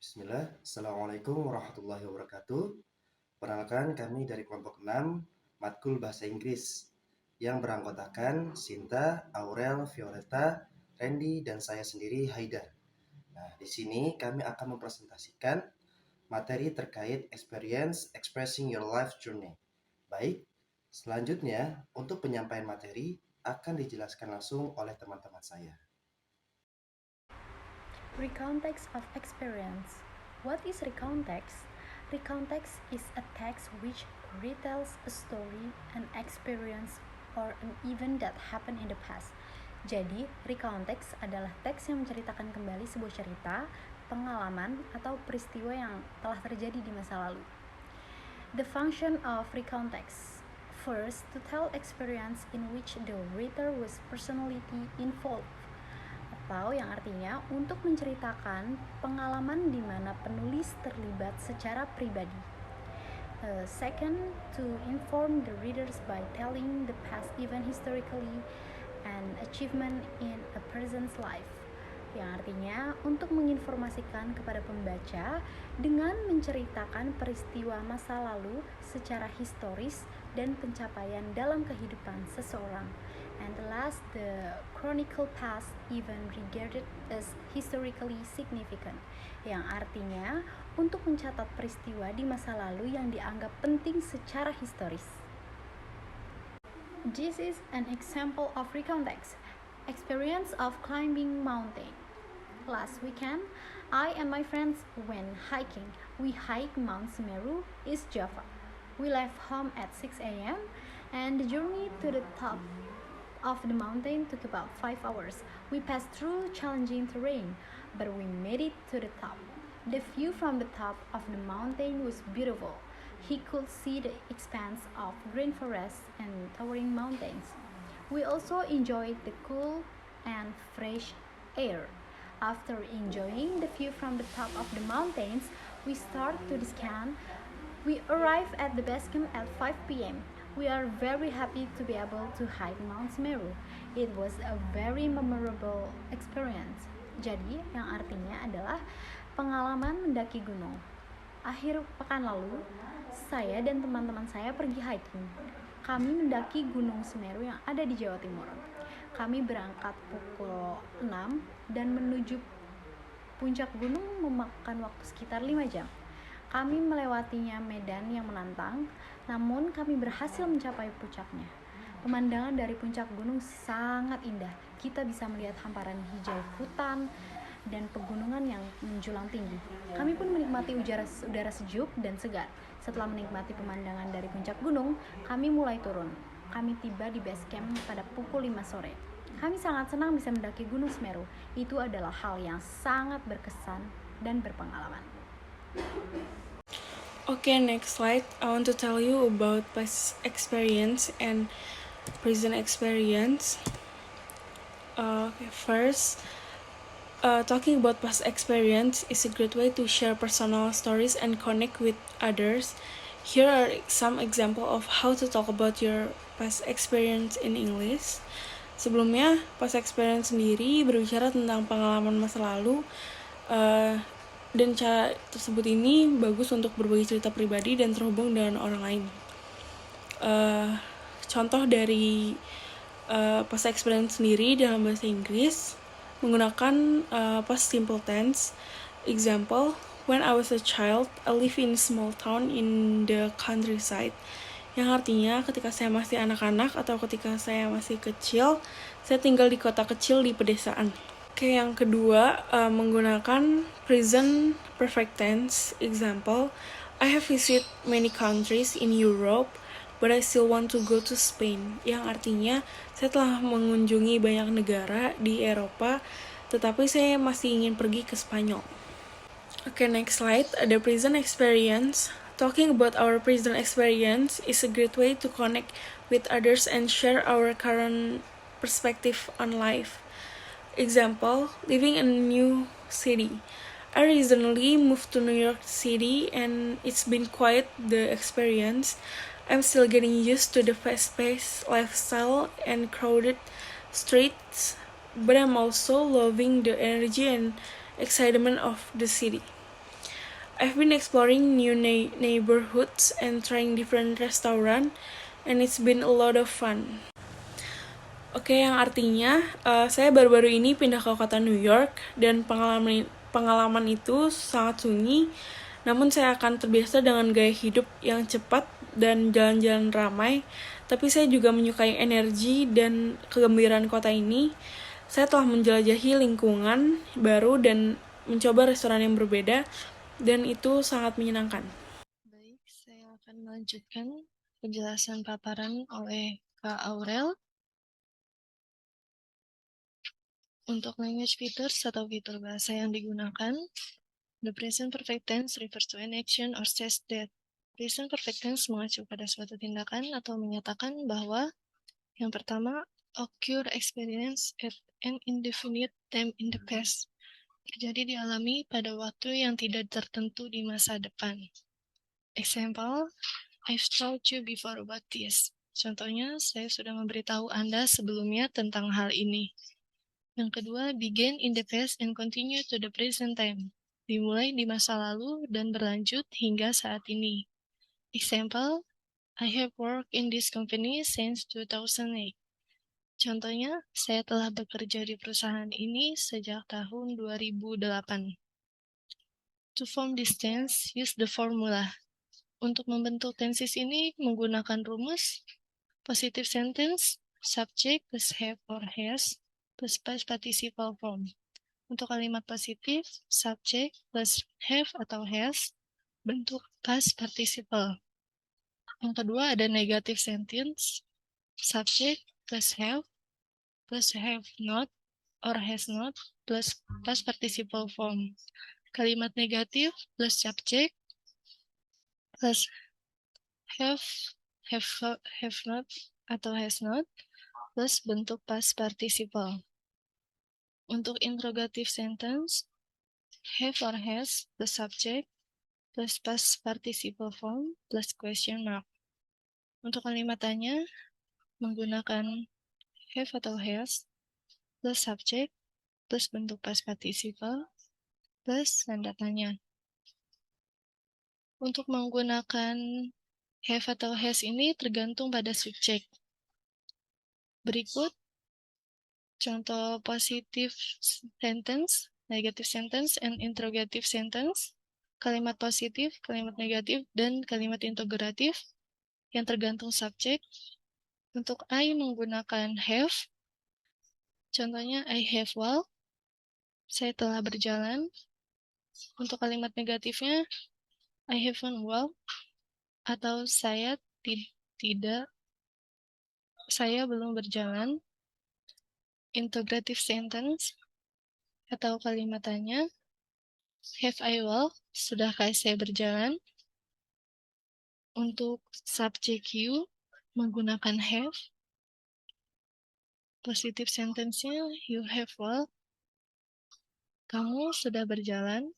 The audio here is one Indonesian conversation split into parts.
Bismillah, Assalamualaikum warahmatullahi wabarakatuh. Perkenalkan kami dari kelompok 6 Matkul Bahasa Inggris yang beranggotakan Sinta, Aurel, Violeta, Randy, dan saya sendiri Haidar. Nah, di sini kami akan mempresentasikan materi terkait experience expressing your life journey. Baik, selanjutnya untuk penyampaian materi akan dijelaskan langsung oleh teman-teman saya. Recontext of experience. What is recontext? Recontext is a text which retells a story, an experience, or an event that happened in the past. Jadi, recontext adalah teks yang menceritakan kembali sebuah cerita, pengalaman, atau peristiwa yang telah terjadi di masa lalu. The function of recontext. First, to tell experience in which the reader was personally involved, atau yang artinya untuk menceritakan pengalaman di mana penulis terlibat secara pribadi. Second, to inform the readers by telling the past event historically and achievement in a person's life, yang artinya untuk menginformasikan kepada pembaca dengan menceritakan peristiwa masa lalu secara historis dan pencapaian dalam kehidupan seseorang. And last, the chronicle past event regarded as historically significant, yang artinya untuk mencatat peristiwa di masa lalu yang dianggap penting secara historis. This is an example of recontext. Experience of climbing mountain. Last weekend, I and my friends went hiking. We hiked Mount Semeru, East Java. We left home at 6 a.m. and the journey to the top of the mountain took about 5 hours. We passed through challenging terrain, but we made it to the top. The view from the top of the mountain was beautiful. He could see the expanse of green forests and towering mountains. We also enjoyed the cool and fresh air. After enjoying the view from the top of the mountains, we started to descend. We arrived at the base camp at 5 p.m. We are very happy to be able to hike Mount Semeru. It was a very memorable experience. Jadi, yang artinya adalah pengalaman mendaki gunung. Akhir pekan lalu, saya dan teman-teman saya pergi hiking. Kami mendaki Gunung Semeru yang ada di Jawa Timur. Kami berangkat pukul 6 dan menuju puncak gunung memakan waktu sekitar 5 jam. Kami melewatinya medan yang menantang, namun kami berhasil mencapai puncaknya. Pemandangan dari puncak gunung sangat indah. Kita bisa melihat hamparan hijau hutan dan pegunungan yang menjulang tinggi. Kami pun menikmati udara sejuk dan segar. Setelah menikmati pemandangan dari puncak gunung, kami mulai turun. Kami tiba di base camp pada pukul 5 sore. Kami sangat senang bisa mendaki Gunung Semeru. Itu adalah hal yang sangat berkesan dan berpengalaman. Okay, next slide. I want to tell you about past experience and present experience. First, talking about past experience is a great way to share personal stories and connect with others. Here are some example of how to talk about your past experience in English. Sebelumnya, past experience sendiri berbicara tentang pengalaman masa lalu, dan cara tersebut ini bagus untuk berbagi cerita pribadi dan terhubung dengan orang lain. Contoh dari past experience sendiri dalam bahasa Inggris menggunakan past simple tense. Example, when I was a child, I live in a small town in the countryside. Yang artinya ketika saya masih anak-anak atau ketika saya masih kecil, saya tinggal di kota kecil di pedesaan. Oke, yang kedua menggunakan present perfect tense. Example, I have visited many countries in Europe, but I still want to go to Spain. Yang artinya saya telah mengunjungi banyak negara di Eropa, tetapi saya masih ingin pergi ke Spanyol. Oke, next slide. Ada present experience. Talking about our present experience is a great way to connect with others and share our current perspective on life. Example, living in a new city. I recently moved to New York City and it's been quite the experience. I'm still getting used to the fast-paced lifestyle and crowded streets, but I'm also loving the energy and excitement of the city. I've been exploring new neighborhoods and trying different restaurant, and it's been a lot of fun. Oke, yang artinya saya baru-baru ini pindah ke kota New York dan pengalaman itu sangat sunyi. Namun saya akan terbiasa dengan gaya hidup yang cepat dan jalan-jalan ramai. Tapi saya juga menyukai energi dan kegembiraan kota ini. Saya telah menjelajahi lingkungan baru dan mencoba restoran yang berbeda, dan itu sangat menyenangkan. Baik, saya akan melanjutkan penjelasan paparan oleh Kak Aurel. Untuk language features atau fitur bahasa yang digunakan, the present perfect tense refers to an action or says that. Present perfect tense mengacu pada suatu tindakan atau menyatakan bahwa yang pertama, occur experience at an indefinite time in the past. Terjadi dialami pada waktu yang tidak tertentu di masa depan. Example, I've told you before about this. Contohnya, saya sudah memberitahu Anda sebelumnya tentang hal ini. Yang kedua, begin in the past and continue to the present time. Dimulai di masa lalu dan berlanjut hingga saat ini. Example, I have worked in this company since 2008. Contohnya, saya telah bekerja di perusahaan ini sejak tahun 2008. To form this tense, use the formula. Untuk membentuk tenses ini menggunakan rumus positive sentence, subject plus have or has, plus past participle form. Untuk kalimat positif, subject plus have atau has, bentuk past participle. Yang kedua ada negative sentence, subject plus have not, or has not, plus past participle form. Kalimat negatif plus subject, plus have not, atau has not, plus bentuk past participle. Untuk interrogative sentence, have or has plus subject plus past participle form plus question mark. Untuk kalimat tanya, menggunakan have atau has plus subject plus bentuk past participle plus tanda tanya. Untuk menggunakan have atau has ini tergantung pada subjek. Berikut contoh positive sentence, negative sentence, and interrogative sentence, kalimat positif, kalimat negatif, dan kalimat interrogatif yang tergantung subjek. Untuk I menggunakan have, contohnya I have walked, saya telah berjalan. Untuk kalimat negatifnya, I haven't walked, atau saya belum berjalan. Interrogative sentence atau kalimat tanya, have I walked? Sudahkah saya berjalan? Untuk subjek you menggunakan have. Positive sentence-nya, you have walked. Kamu sudah berjalan.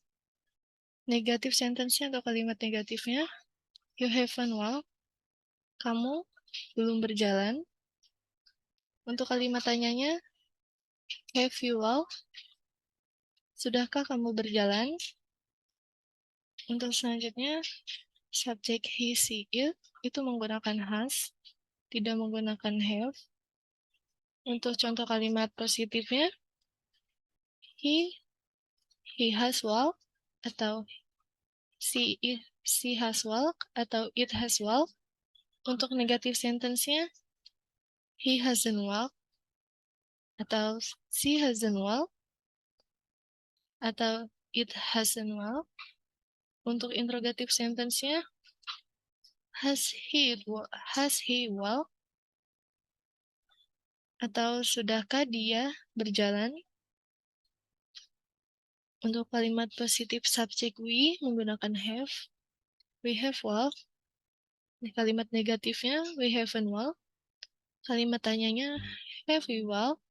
Negative sentence-nya atau kalimat negatifnya, you haven't walked. Kamu belum berjalan. Untuk kalimat tanyanya, have you walked? Sudahkah kamu berjalan? Untuk selanjutnya, subjek he, she, it itu menggunakan has, tidak menggunakan have. Untuk contoh kalimat positifnya, he has walked, atau she has walked, atau it has walked. Untuk negatif sentence-nya, he hasn't walked, atau she hasn't walked, atau it hasn't walked. Untuk interrogative sentence-nya, has he walked, atau sudahkah dia berjalan. Untuk kalimat positif subjek we menggunakan have, we have walked. Kalimat negatifnya, we haven't walked. Kalimat tanyanya, have you walked?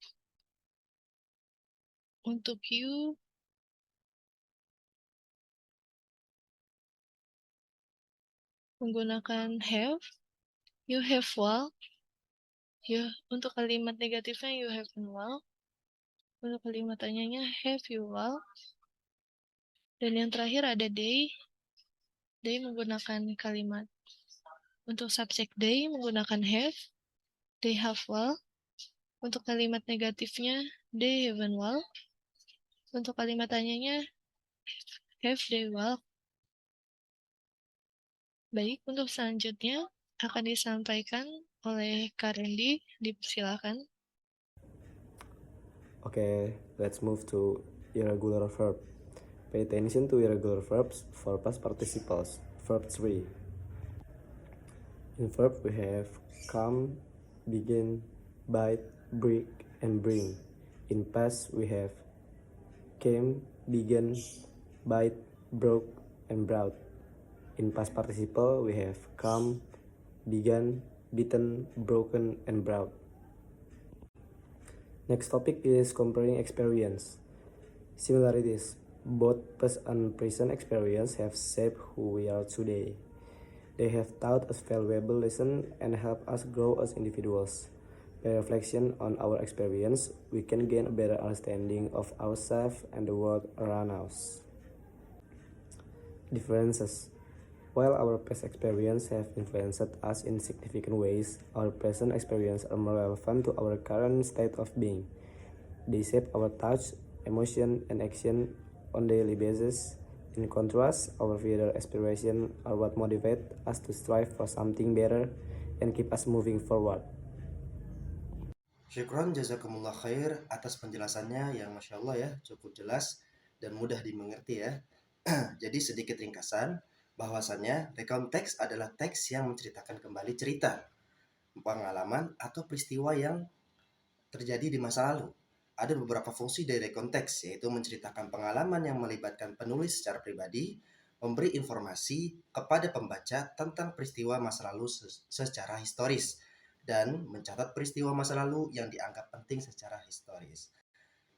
Untuk you, menggunakan have, you have walked. Untuk kalimat negatifnya, you haven't walked. Untuk kalimat tanyanya, have you walked? Dan yang terakhir ada they, They menggunakan kalimat. Untuk subjek they menggunakan have. They have well. Untuk kalimat negatifnya, they haven't well. Untuk kalimat tanyanya, have they well. Baik, untuk selanjutnya akan disampaikan oleh Kak Randy. Dipersilakan. Okay, let's move to irregular verb. Pay attention to irregular verbs for past participles. Verb 3. In verb we have come, begin, bite, break, and bring. In past we have came, began, bite, broke, and brought. In past participle we have come, began, beaten, broken, and brought. Next topic is comparing experience. Similarities. Both past and present experience have shaped who we are today. They have taught us valuable lessons and helped us grow as individuals. By reflection on our experience, we can gain a better understanding of ourselves and the world around us. Differences. While our past experience have influenced us in significant ways, our present experience are more relevant to our current state of being. They shape our thoughts, emotion, and action on daily basis. In contrast, our future aspirations are what motivate us to strive for something better and keep us moving forward. Syukron jazakumullah khair atas penjelasannya yang Masya Allah ya, cukup jelas dan mudah dimengerti ya. Jadi sedikit ringkasan, bahwasannya recount text adalah teks yang menceritakan kembali cerita, pengalaman, atau peristiwa yang terjadi di masa lalu. Ada beberapa fungsi dari recount text, yaitu menceritakan pengalaman yang melibatkan penulis secara pribadi, memberi informasi kepada pembaca tentang peristiwa masa lalu secara historis, dan mencatat peristiwa masa lalu yang dianggap penting secara historis.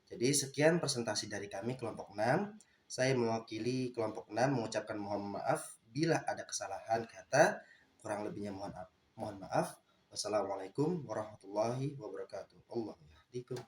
Jadi sekian presentasi dari kami kelompok 6. Saya mewakili kelompok 6 mengucapkan mohon maaf bila ada kesalahan kata, kurang lebihnya mohon maaf. Wassalamualaikum warahmatullahi wabarakatuh. Allahu yahdikum.